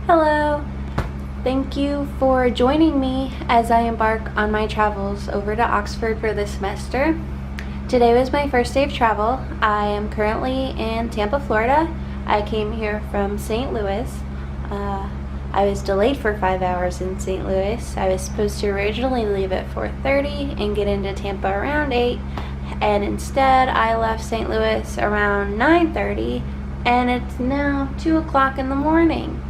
Hello! Thank you for joining me as I embark on my travels over to Oxford for this semester. Today was my first day of travel. I am currently in Tampa, Florida. I came here from St. Louis. I was delayed for 5 hours in St. Louis. I was supposed to originally leave at 4:30 and get into Tampa around 8, and instead I left St. Louis around 9:30, and it's now 2 o'clock in the morning.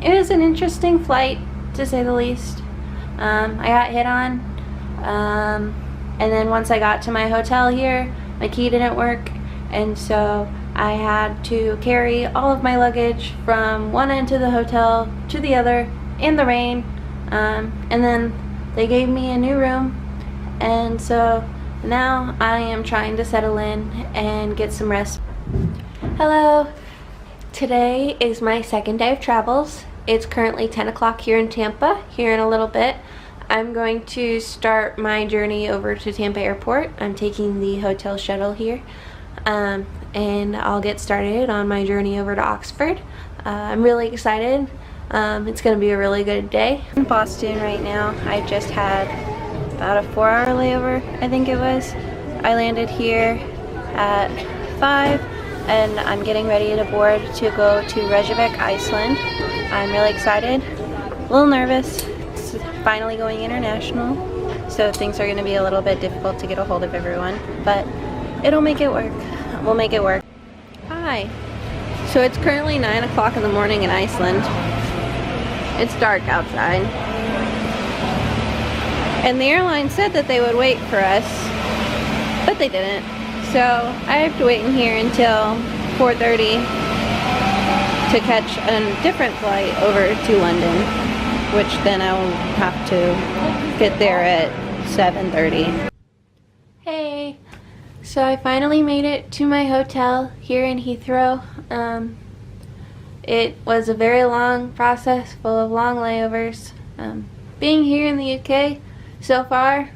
It was an interesting flight, to say the least. I got hit on, and then once I got to my hotel here, my key didn't work, and so I had to carry all of my luggage from one end of the hotel to the other in the rain, and then they gave me a new room, and so now I am trying to settle in and get some rest. Hello! Today is my second day of travels. It's currently 10 o'clock here in Tampa. Here in a little bit, I'm going to start my journey over to Tampa Airport. I'm taking the hotel shuttle here, and I'll get started on my journey over to Oxford. I'm really excited. It's going to be a really good day. In Boston right now. I just had about a 4-hour layover, I think it was. I landed here at 5. And I'm getting ready to board to go to Reykjavik, Iceland. I'm really excited, a little nervous. It's finally going international, so things are going to be a little bit difficult to get a hold of everyone, but it'll make it work. We'll make it work. Hi. So it's currently 9 o'clock in the morning in Iceland. It's dark outside. And the airline said that they would wait for us, but they didn't. So I have to wait in here until 4:30 to catch a different flight over to London, which then I will have to get there at 7:30. Hey, so I finally made it to my hotel here in Heathrow. It was a very long process, full of long layovers. Being here in the UK so far,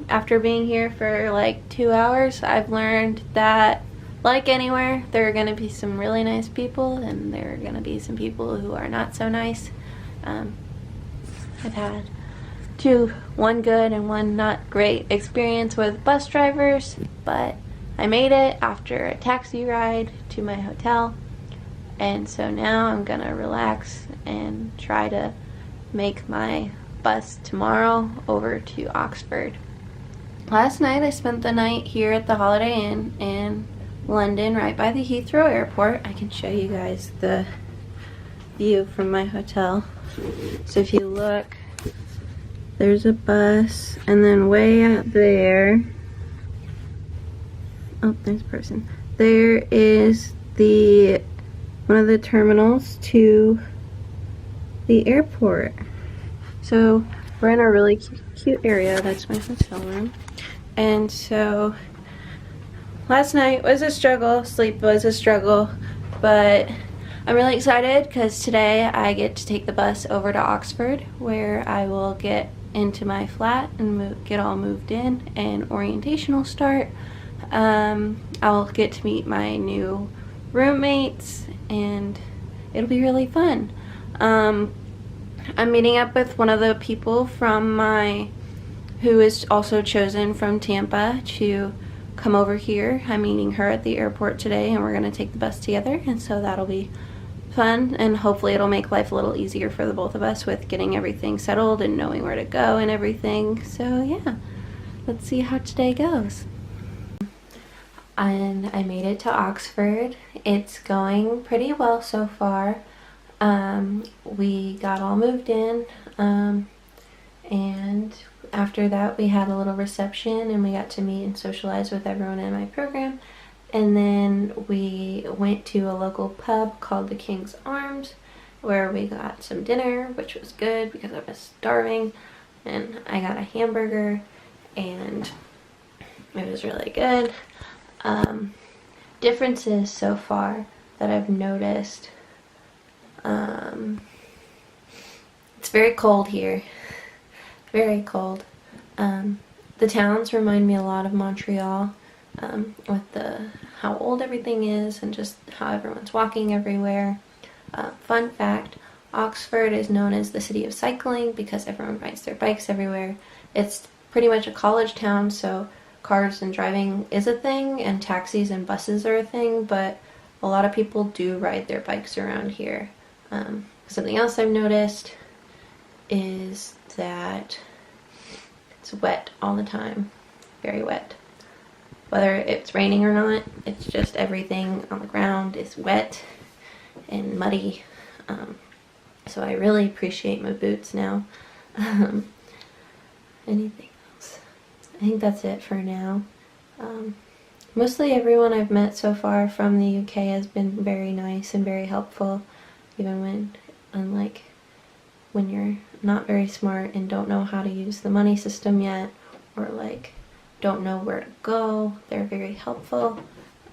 after being here for like 2 hours, I've learned that, like anywhere, there are going to be some really nice people and there are going to be some people who are not so nice. I've had one good and one not great experience with bus drivers, but I made it after a taxi ride to my hotel, and so now I'm going to relax and try to make my bus tomorrow over to Oxford. Last night I spent the night here at the Holiday Inn in London, right by the Heathrow Airport. I can show you guys the view from my hotel. So if you look, there's a bus, and then way out there, oh, there's a person. There is one of the terminals to the airport. So we're in a really cute area. That's my hotel room. And so last night was a struggle, sleep was a struggle, but I'm really excited because today I get to take the bus over to Oxford, where I will get into my flat and get all moved in, and orientation will start. I'll get to meet my new roommates and it'll be really fun. I'm meeting up with one of the people who is also chosen from Tampa to come over here. I'm meeting her at the airport today, and we're going to take the bus together, and so that'll be fun, and hopefully it'll make life a little easier for the both of us with getting everything settled and knowing where to go and everything. So yeah, let's see how today goes. And I made it to Oxford. It's going pretty well so far. We got all moved in, and after that we had a little reception and we got to meet and socialize with everyone in my program, and then we went to a local pub called the King's Arms, where we got some dinner, which was good because I was starving, and I got a hamburger and it was really good. Differences so far that I've noticed. It's very cold here. Very cold. The towns remind me a lot of Montreal, with how old everything is and just how everyone's walking everywhere. Fun fact, Oxford is known as the city of cycling because everyone rides their bikes everywhere. It's pretty much a college town, so cars and driving is a thing, and taxis and buses are a thing, but a lot of people do ride their bikes around here. Something else I've noticed is that it's wet all the time, very wet. Whether it's raining or not, it's just everything on the ground is wet and muddy. So I really appreciate my boots now. Anything else? I think that's it for now. Mostly everyone I've met so far from the UK has been very nice and very helpful, even when you're not very smart and don't know how to use the money system yet, or like don't know where to go. They're very helpful.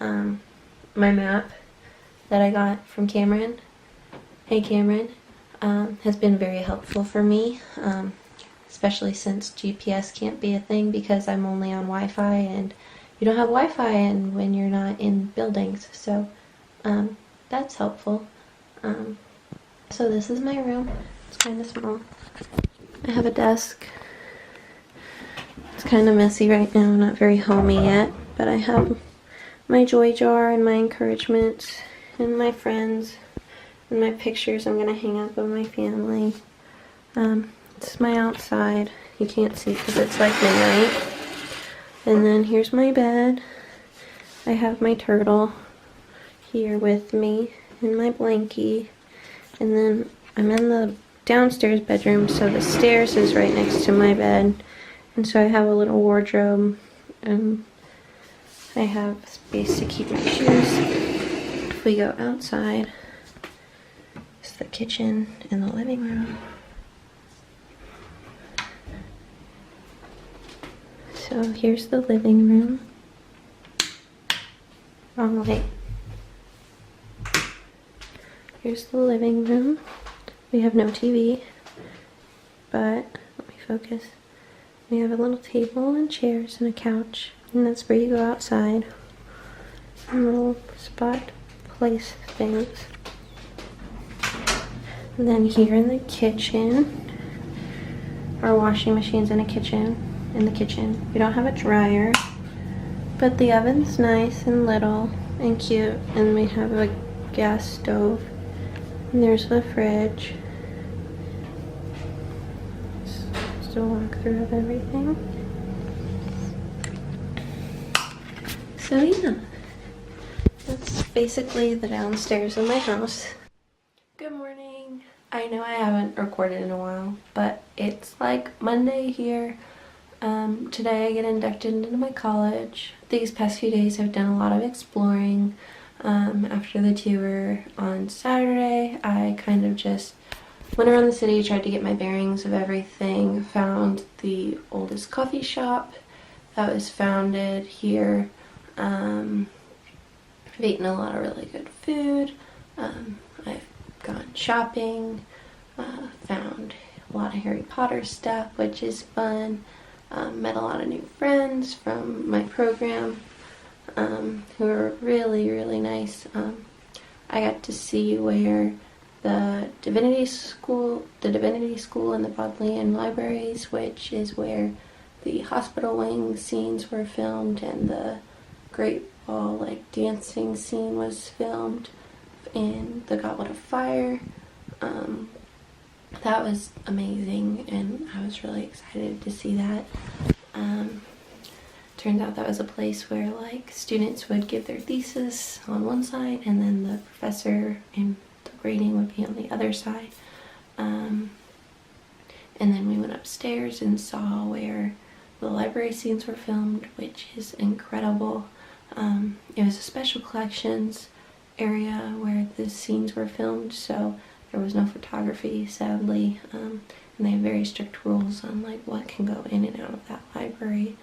My map that I got from Cameron, hey Cameron, has been very helpful for me, especially since GPS can't be a thing because I'm only on Wi-Fi, and you don't have Wi-Fi when you're not in buildings, so that's helpful. So this is my room. It's kind of small. I have a desk. It's kind of messy right now, not very homey yet, but I have my joy jar and my encouragement and my friends and my pictures I'm gonna hang up of my family. This is my outside. You can't see because it's like midnight. And then here's my bed. I have my turtle here with me and my blankie. And then I'm in the downstairs bedroom, so the stairs is right next to my bed. And so I have a little wardrobe. I have space to keep my shoes. If we go outside, it's the kitchen and the living room. So here's the living room. Wrong light. Here's the living room. We have no TV, but let me focus. We have a little table and chairs and a couch, and that's where you go outside. And little spot place things. And then here in the kitchen, our washing machine's in the kitchen. We don't have a dryer, but the oven's nice and little and cute, and we have a gas stove. And there's the fridge. Just a walkthrough of everything. So yeah, that's basically the downstairs of my house. Good morning. I know I haven't recorded in a while, but it's like Monday here. Today I get inducted into my college. These past few days I've done a lot of exploring. After the tour on Saturday, I kind of just went around the city, tried to get my bearings of everything, found the oldest coffee shop that was founded here. I've eaten a lot of really good food. I've gone shopping, found a lot of Harry Potter stuff, which is fun. Met a lot of new friends from my program, who are really, really nice. I got to see where the Divinity School and the Bodleian Libraries, which is where the hospital wing scenes were filmed and the Great Ball dancing scene was filmed in the Goblet of Fire. That was amazing, and I was really excited to see that. Turns out that was a place where students would give their thesis on one side, and then the professor and the grading would be on the other side. And then we went upstairs and saw where the library scenes were filmed, which is incredible. It was a special collections area where the scenes were filmed, so there was no photography, sadly, and they have very strict rules on what can go in and out of that library.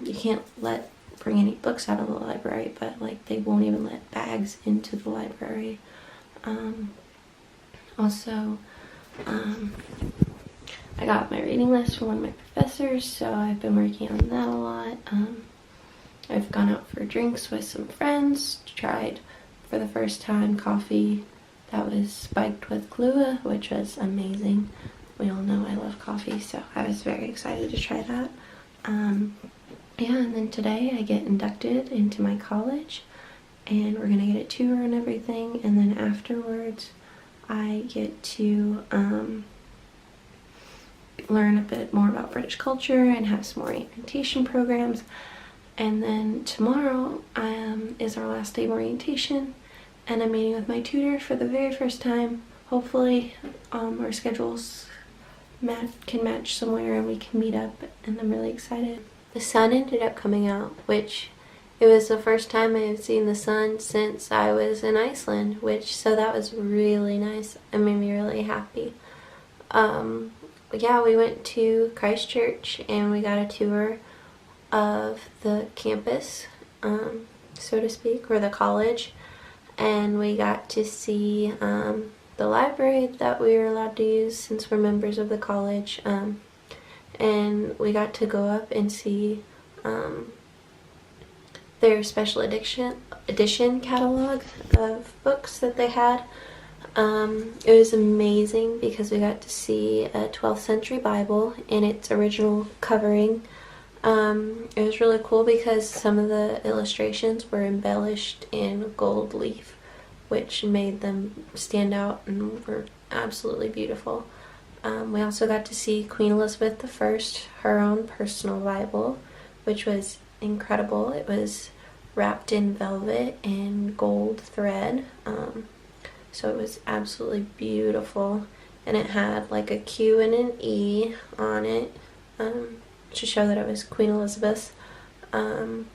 You can't bring any books out of the library, but they won't even let bags into the library. Also, I got my reading list from one of my professors, so I've been working on that a lot. I've gone out for drinks with some friends, tried for the first time coffee that was spiked with Kahlua, which was amazing. We all know I love coffee, so I was very excited to try that. Yeah, and then today I get inducted into my college, and we're gonna get a tour and everything, and then afterwards I get to learn a bit more about British culture and have some orientation programs. And then tomorrow is our last day of orientation, and I'm meeting with my tutor for the very first time. Hopefully our schedules can match somewhere and we can meet up, and I'm really excited. The sun ended up coming out, which it was the first time I have seen the sun since I was in Iceland, so that was really nice. It made me really happy. Yeah, we went to Christchurch and we got a tour of the campus, so to speak, or the college, and we got to see the library that we were allowed to use since we're members of the college, and we got to go up and see their special edition catalog of books that they had. It was amazing because we got to see a 12th century Bible in its original covering. It was really cool because some of the illustrations were embellished in gold leaf, which made them stand out and were absolutely beautiful. We also got to see Queen Elizabeth I, her own personal Bible, which was incredible. It was wrapped in velvet and gold thread, so it was absolutely beautiful, and it had like a Q and an E on it to show that it was Queen Elizabeth's. And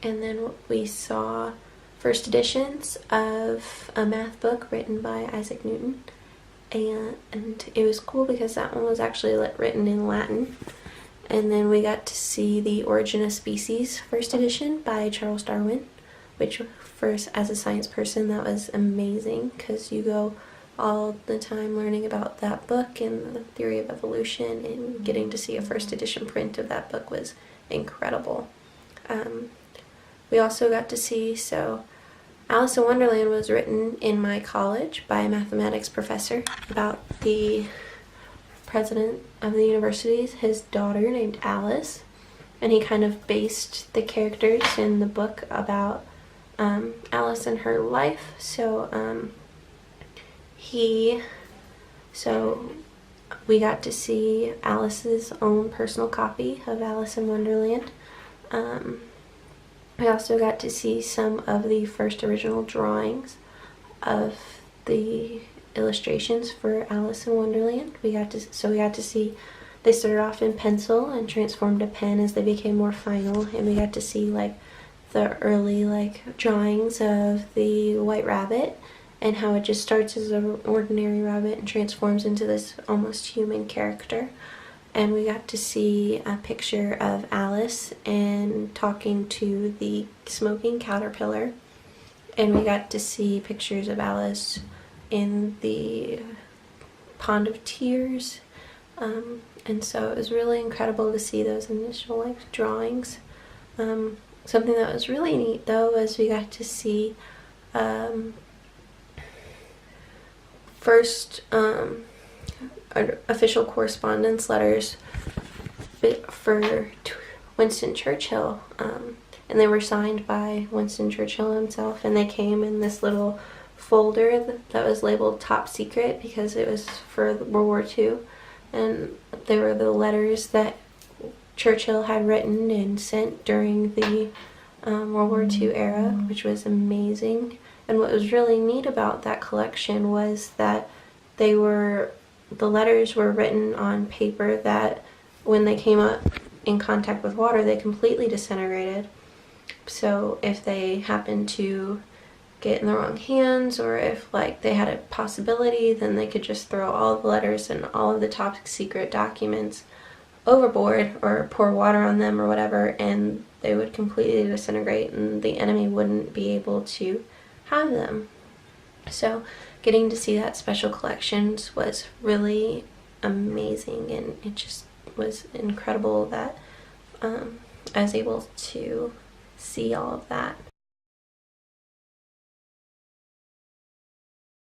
then we saw first editions of a math book written by Isaac Newton, and it was cool because that one was actually written in Latin. And then we got to see The Origin of Species first edition by Charles Darwin, which first, as a science person, that was amazing because you go all the time learning about that book and the theory of evolution, and getting to see a first edition print of that book was incredible. We also got to see, Alice in Wonderland was written in my college by a mathematics professor about the president of the university, his daughter named Alice, and he kind of based the characters in the book about Alice and her life. We got to see Alice's own personal copy of Alice in Wonderland. We also got to see some of the first original drawings of the illustrations for Alice in Wonderland. We got to see they started off in pencil and transformed to pen as they became more final, and we got to see the early drawings of the White Rabbit and how it just starts as an ordinary rabbit and transforms into this almost human character. And we got to see a picture of Alice and talking to the smoking caterpillar, and we got to see pictures of Alice in the Pond of Tears, and so it was really incredible to see those initial drawings. Something that was really neat though was we got to see first official correspondence letters for Winston Churchill, and they were signed by Winston Churchill himself, and they came in this little folder that was labeled top secret because it was for World War II, and they were the letters that Churchill had written and sent during the World War II era, which was amazing. And what was really neat about that collection was that the letters were written on paper that when they came up in contact with water, they completely disintegrated. So if they happened to get in the wrong hands, or if they had a possibility, then they could just throw all the letters and all of the top secret documents overboard or pour water on them or whatever, and they would completely disintegrate and the enemy wouldn't be able to have them. So getting to see that special collections was really amazing, and it just was incredible that I was able to see all of that.